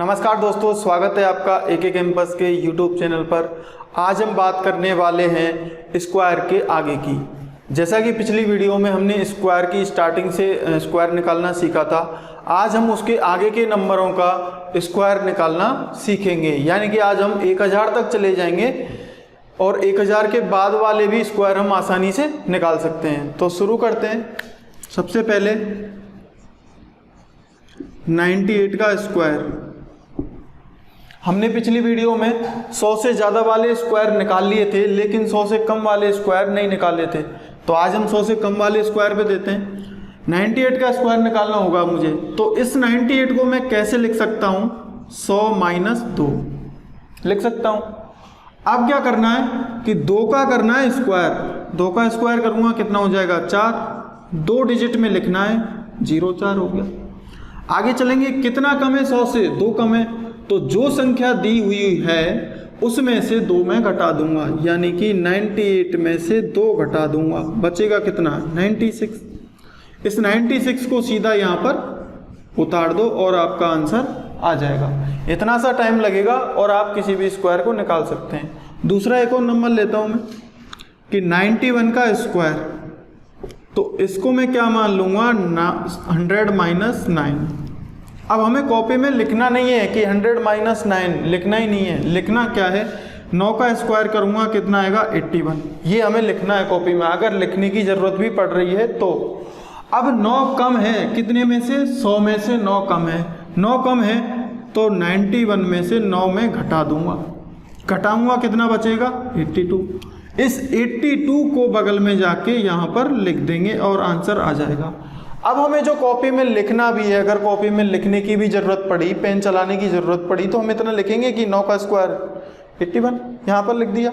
नमस्कार दोस्तों, स्वागत है आपका एके कैंपस के यूट्यूब चैनल पर। आज हम बात करने वाले हैं स्क्वायर के आगे की। जैसा कि पिछली वीडियो में हमने स्क्वायर की स्टार्टिंग से स्क्वायर निकालना सीखा था, आज हम उसके आगे के नंबरों का स्क्वायर निकालना सीखेंगे। यानी कि आज हम 1000 तक चले जाएंगे और 1000 के बाद वाले भी स्क्वायर हम आसानी से निकाल सकते हैं। तो शुरू करते हैं। सबसे पहले 98 का स्क्वायर। हमने पिछली वीडियो में 100 से ज़्यादा वाले स्क्वायर निकाल लिए थे, लेकिन 100 से कम वाले स्क्वायर नहीं निकाले थे। तो आज हम 100 से कम वाले स्क्वायर पे देते हैं। 98 का स्क्वायर निकालना होगा मुझे। तो इस 98 को मैं कैसे लिख सकता हूँ? 100 माइनस 2 लिख सकता हूँ। अब क्या करना है कि 2 का करना है स्क्वायर। 2 का स्क्वायर करूँगा कितना हो जाएगा? 4। 2 डिजिट में लिखना है, 0 4 हो गया। आगे चलेंगे। कितना कम है 100 से? 2 कम है। तो जो संख्या दी हुई है उसमें से 2 मैं घटा दूंगा, यानी कि 98 में से 2 घटा दूंगा। बचेगा कितना? 96। इस 96 को सीधा यहाँ पर उतार दो और आपका आंसर आ जाएगा। इतना सा टाइम लगेगा और आप किसी भी स्क्वायर को निकाल सकते हैं। दूसरा एक और नंबर लेता हूँ मैं कि 91 का स्क्वायर। तो इसको मैं क्या मान लूँगा? 100 माइनस 9। अब हमें कॉपी में लिखना नहीं है कि 100 माइनस 9, लिखना ही नहीं है। लिखना क्या है? 9 का स्क्वायर करूँगा कितना आएगा? 81। ये हमें लिखना है कॉपी में, अगर लिखने की ज़रूरत भी पड़ रही है तो। अब 9 कम है कितने में से? 100 में से 9 कम है। 9 कम है तो 91 में से 9 में घटा दूंगा। घटाऊंगा कितना बचेगा? 82। इस 82 को बगल में जाके यहाँ पर लिख देंगे और आंसर आ जाएगा। अब हमें जो कॉपी में लिखना भी है, अगर कॉपी में लिखने की भी ज़रूरत पड़ी, पेन चलाने की ज़रूरत पड़ी, तो हम इतना लिखेंगे कि 9 का स्क्वायर 81 यहाँ पर लिख दिया।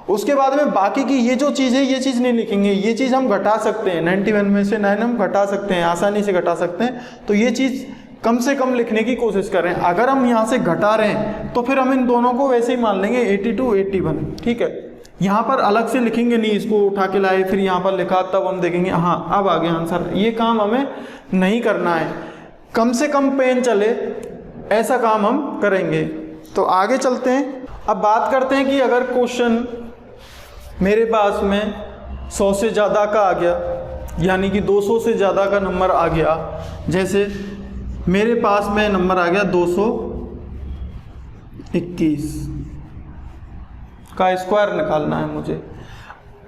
उसके बाद में बाकी की ये जो चीज़ है ये चीज़ नहीं लिखेंगे। ये चीज़ हम घटा सकते हैं। 91 में से 9 हम घटा सकते हैं, आसानी से घटा सकते हैं। तो ये चीज़ कम से कम लिखने की कोशिश कर रहे हैं। अगर हम यहाँ से घटा रहे हैं तो फिर हम इन दोनों को वैसे ही मान लेंगे 82 81। ठीक है, यहाँ पर अलग से लिखेंगे नहीं। इसको उठा के लाए फिर यहाँ पर लिखा, तब हम देखेंगे हाँ अब आ गया आंसर। ये काम हमें नहीं करना है। कम से कम पेन चले ऐसा काम हम करेंगे। तो आगे चलते हैं। अब बात करते हैं कि अगर क्वेश्चन मेरे पास में 100 से ज़्यादा का आ गया, यानी कि 200 से ज़्यादा का नंबर आ गया। जैसे मेरे पास में नंबर आ गया 221 का स्क्वायर निकालना है मुझे।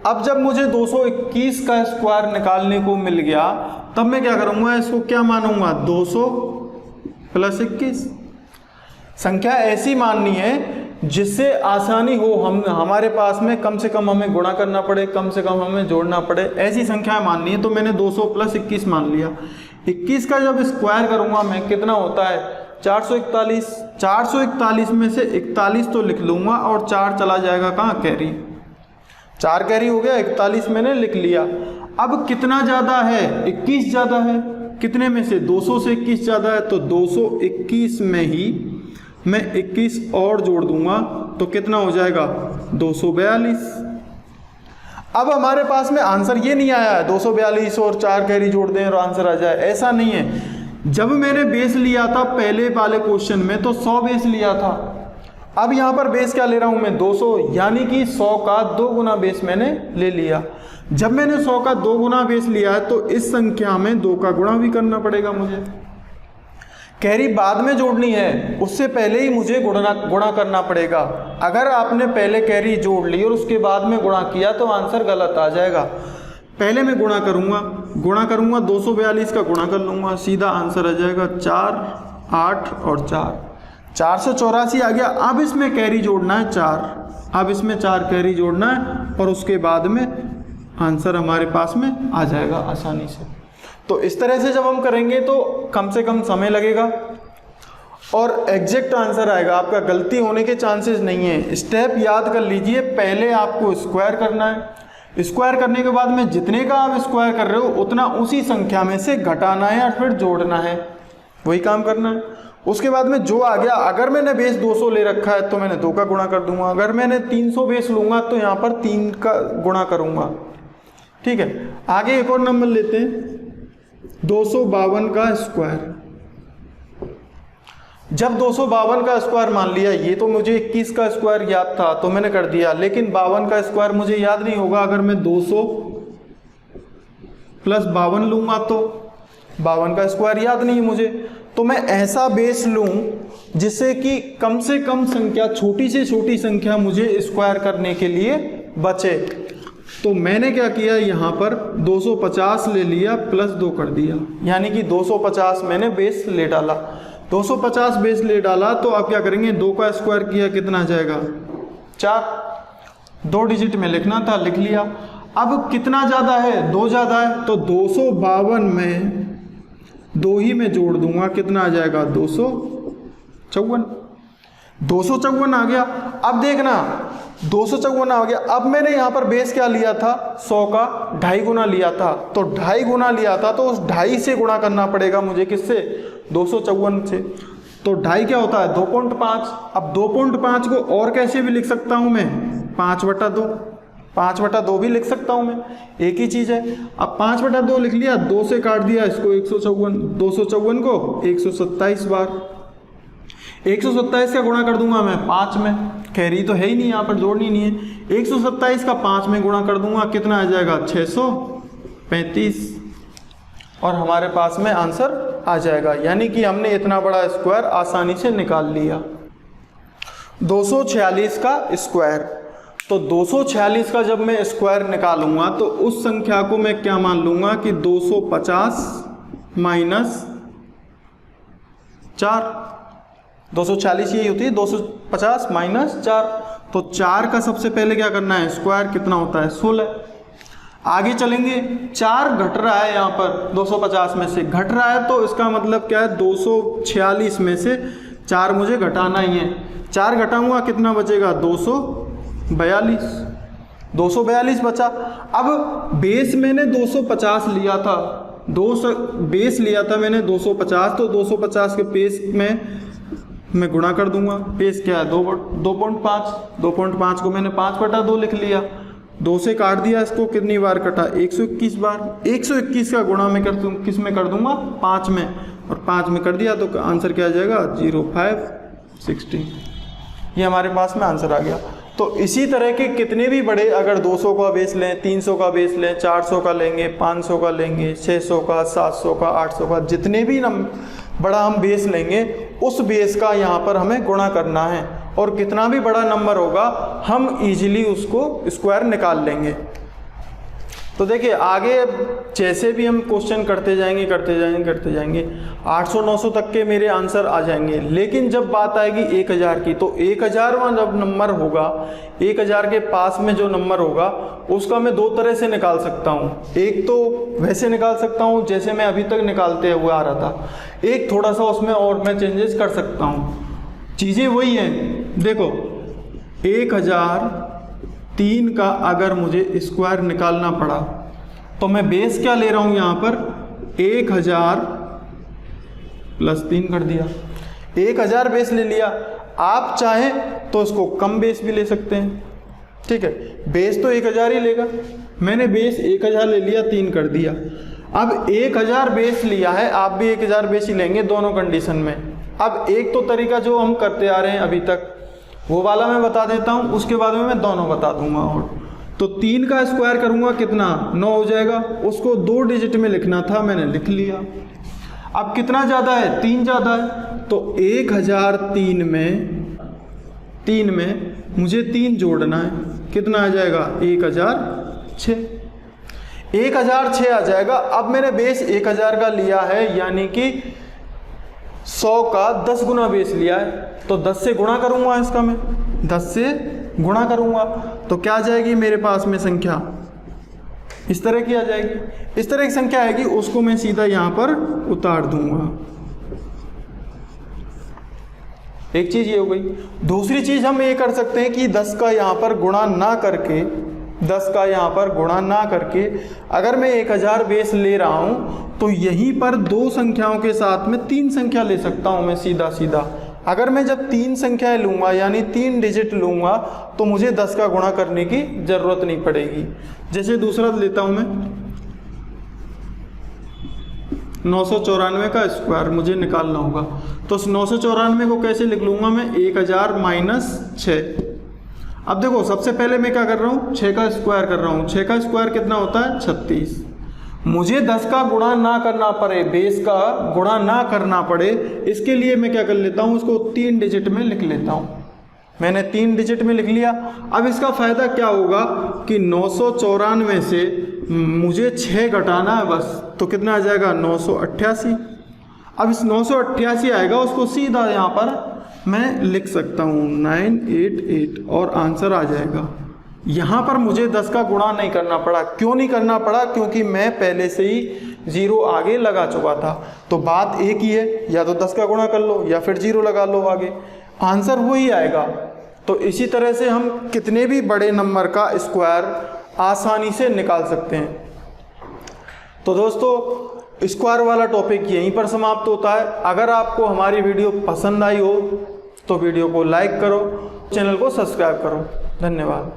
अब जब मुझे 221 का स्क्वायर निकालने को मिल गया, तब मैं क्या करूँगा? इसको क्या मानूंगा? 200 प्लस 21। संख्या ऐसी माननी है जिससे आसानी हो, हमारे पास में कम से कम हमें गुणा करना पड़े, कम से कम हमें जोड़ना पड़े, ऐसी संख्या माननी है। तो मैंने 200 प्लस 21 मान लिया। 21 का जब स्क्वायर करूँगा मैं, कितना होता है? 441। 441 में से 41 तो लिख लूँगा और 4 चला जाएगा कहाँ? कैरी। 4 कैरी हो गया, 41 मैंने लिख लिया। अब कितना ज़्यादा है? 21 ज़्यादा है। कितने में से? 200 से 21 ज़्यादा है। तो 221 में ही मैं 21 और जोड़ दूंगा तो कितना हो जाएगा? 242। अब हमारे पास में आंसर ये नहीं आया है 242 और 4 कैरी जोड़ दें और आंसर आ जाए, ऐसा नहीं है। जब मैंने बेस लिया था पहले वाले क्वेश्चन में तो 100 बेस लिया था। अब यहाँ पर बेस क्या ले रहा हूँ मैं? 200, यानी कि 100 का 2 गुना बेस मैंने ले लिया। जब मैंने 100 का 2 गुना बेस लिया है तो इस संख्या में 2 का गुणा भी करना पड़ेगा मुझे। कैरी बाद में जोड़नी है, उससे पहले ही मुझे गुणा करना पड़ेगा। अगर आपने पहले कैरी जोड़ ली और उसके बाद में गुणा किया तो आंसर गलत आ जाएगा। पहले मैं गुणा करूँगा 242 का गुणा कर लूँगा, सीधा आंसर आ जाएगा 4 8 और 4 484 आ गया। अब इसमें कैरी जोड़ना है 4। अब इसमें 4 कैरी जोड़ना है और उसके बाद में आंसर हमारे पास में आ जाएगा आसानी से। तो इस तरह से जब हम करेंगे तो कम से कम समय लगेगा और एग्जैक्ट आंसर आएगा। आपका गलती होने के चांसेस नहीं है। स्टेप याद कर लीजिए। पहले आपको स्क्वायर करना है। स्क्वायर करने के बाद में जितने का आप स्क्वायर कर रहे हो उतना उसी संख्या में से घटाना है और फिर जोड़ना है, वही काम करना है। उसके बाद में जो आ गया, अगर मैंने बेस 200 ले रखा है तो मैंने 2 का गुणा कर दूंगा। अगर मैंने 300 बेस लूँगा तो यहाँ पर 3 का गुणा करूँगा। ठीक है, आगे एक और नंबर लेते हैं 252 का स्क्वायर। जब 252 का स्क्वायर मान लिया, ये तो मुझे 21 का स्क्वायर याद था तो मैंने कर दिया, लेकिन 52 का स्क्वायर मुझे याद नहीं होगा। अगर मैं 200 प्लस 52 लूँगा तो 52 का स्क्वायर याद नहीं मुझे, तो मैं ऐसा बेस लूँ जिससे कि कम से कम संख्या, छोटी से छोटी संख्या मुझे स्क्वायर करने के लिए बचे। तो मैंने क्या किया, यहाँ पर 250 ले लिया प्लस 2 कर दिया, यानी कि 250 मैंने बेस ले डाला। 250 बेस ले डाला तो आप क्या करेंगे, 2 का स्क्वायर किया कितना आ जाएगा 4, 2 डिजिट में लिखना था लिख लिया। अब कितना ज़्यादा है, 2 ज़्यादा है, तो 252 में 2 ही में जोड़ दूंगा, कितना आ जाएगा 254, 254 आ गया। अब देखना 254 आ गया। अब मैंने यहाँ पर बेस क्या लिया था, 100 का 2.5 गुना लिया था, तो 2.5 गुना लिया था तो उस 2.5 से गुणा करना पड़ेगा मुझे, किससे, 254 से। तो 2.5 क्या होता है 2.5। अब 2.5 को और कैसे भी लिख सकता हूँ मैं, 5/2, 5/2 भी लिख सकता हूँ मैं, एक ही चीज़ है। अब 5/2 लिख लिया, 2 से काट दिया इसको 154, 254 को 127 बार, 127 का गुणा कर दूंगा मैं 5 में, कैरी तो है ही नहीं यहाँ पर, जोड़नी नहीं है। 127 का 5 में गुणा कर दूंगा, कितना आ जाएगा 635, और हमारे पास में आंसर आ जाएगा। यानी कि हमने इतना बड़ा स्क्वायर आसानी से निकाल लिया। 246 का स्क्वायर, तो 246 का जब मैं स्क्वायर निकालूंगा तो उस संख्या को मैं क्या मान लूंगा कि 250 माइनस 4, 240 यही होती है, 250 माइनस 4। तो 4 का सबसे पहले क्या करना है, स्क्वायर कितना होता है 16। आगे चलेंगे, 4 घट रहा है यहाँ पर 250 में से, घट रहा है तो इसका मतलब क्या है, 246 में से 4 मुझे घटाना ही है। 4 घटाऊंगा कितना बचेगा, 242, 242 बचा। अब बेस मैंने 250 लिया था, 200 बेस लिया था मैंने 250, तो 250 के बेस में मैं गुणा कर दूंगा। बेस क्या है 2.5, 2.5 को मैंने 5/2 लिख लिया, 2 से काट दिया इसको, कितनी बार कटा 121 बार। 121 का गुणा मैं किस में कर दूंगा, 5 में, और 5 में कर दिया तो आंसर क्या आ जाएगा 0516। ये हमारे पास में आंसर आ गया। तो इसी तरह के कितने भी बड़े, अगर 200 का बेस लें, 300 का बेस लें, 400 का लेंगे, 500 का लेंगे, 600 का, 700 का, 800 का, जितने भी बड़ा हम बेस लेंगे उस बेस का यहाँ पर हमें गुणा करना है, और कितना भी बड़ा नंबर होगा हम इजीली उसको स्क्वायर निकाल लेंगे। तो देखिए आगे जैसे भी हम क्वेश्चन करते जाएंगे 800-900 तक के मेरे आंसर आ जाएंगे। लेकिन जब बात आएगी 1000 की, तो 1000वां जब नंबर होगा, 1000 के पास में जो नंबर होगा उसका मैं 2 तरह से निकाल सकता हूँ। एक तो वैसे निकाल सकता हूँ जैसे मैं अभी तक निकालते हुए आ रहा था, एक थोड़ा सा उसमें और मैं चेंजेस कर सकता हूँ। चीज़ें वही हैं, देखो 1003 का अगर मुझे स्क्वायर निकालना पड़ा तो मैं बेस क्या ले रहा हूँ यहाँ पर, 1000 प्लस 3 कर दिया, 1000 बेस ले लिया। आप चाहें तो इसको कम बेस भी ले सकते हैं, ठीक है, बेस तो 1000 ही लेगा, मैंने बेस 1000 ले लिया, 3 कर दिया। अब 1000 बेस लिया है, आप भी 1000 बेस ही लेंगे दोनों कंडीशन में। अब एक तो तरीका जो हम करते आ रहे हैं अभी तक वो वाला मैं बता देता हूँ, उसके बाद में मैं दोनों बता दूंगा। और तो 3 का स्क्वायर करूँगा कितना 9 हो जाएगा, उसको 2 डिजिट में लिखना था, मैंने लिख लिया। अब कितना ज़्यादा है, 3 ज़्यादा है, तो 1003 में मुझे 3 जोड़ना है, कितना आ जाएगा 1006, 1006 आ जाएगा। अब मैंने बेस 1000 का लिया है, यानी कि 100 का 10 गुना बेस लिया है, तो 10 से गुणा करूंगा इसका, मैं 10 से गुणा करूंगा तो क्या आ जाएगी मेरे पास में संख्या, इस तरह की आ जाएगी। इस तरह की संख्या आएगी, उसको मैं सीधा यहाँ पर उतार दूंगा। एक चीज़ ये हो गई। दूसरी चीज़ हम ये कर सकते हैं कि 10 का यहाँ पर गुणा ना करके, 10 का यहाँ पर गुणा ना करके अगर मैं 1000 बेस ले रहा हूँ तो यहीं पर 2 संख्याओं के साथ में 3 संख्या ले सकता हूँ मैं सीधा सीधा। अगर मैं जब 3 संख्याएं लूँगा यानी 3 डिजिट लूँगा तो मुझे 10 का गुणा करने की ज़रूरत नहीं पड़ेगी। जैसे दूसरा लेता हूँ मैं, 994 का स्क्वायर मुझे निकालना होगा। तो उस 994 को कैसे लिख लूँगा मैं, 1000 माइनस 6। अब देखो सबसे पहले मैं क्या कर रहा हूँ, 6 का स्क्वायर कर रहा हूँ। 6 का स्क्वायर कितना होता है, 36। मुझे 10 का गुणा ना करना पड़े, बेस का गुणा ना करना पड़े, इसके लिए मैं क्या कर लेता हूँ, उसको 3 डिजिट में लिख लेता हूँ। मैंने 3 डिजिट में लिख लिया। अब इसका फ़ायदा क्या होगा कि 994 से मुझे 6 घटाना है बस, तो कितना आ जाएगा, 988। अब इस 988 आएगा, उसको सीधा यहाँ पर मैं लिख सकता हूँ 988 और आंसर आ जाएगा। यहाँ पर मुझे 10 का गुणा नहीं करना पड़ा। क्यों नहीं करना पड़ा, क्योंकि मैं पहले से ही 0 आगे लगा चुका था। तो बात एक ही है, या तो 10 का गुणा कर लो या फिर 0 लगा लो आगे, आंसर वही आएगा। तो इसी तरह से हम कितने भी बड़े नंबर का स्क्वायर आसानी से निकाल सकते हैं। तो दोस्तों स्क्वायर वाला टॉपिक यहीं पर समाप्त होता है। अगर आपको हमारी वीडियो पसंद आई हो तो वीडियो को लाइक करो, चैनल को सब्सक्राइब करो। धन्यवाद।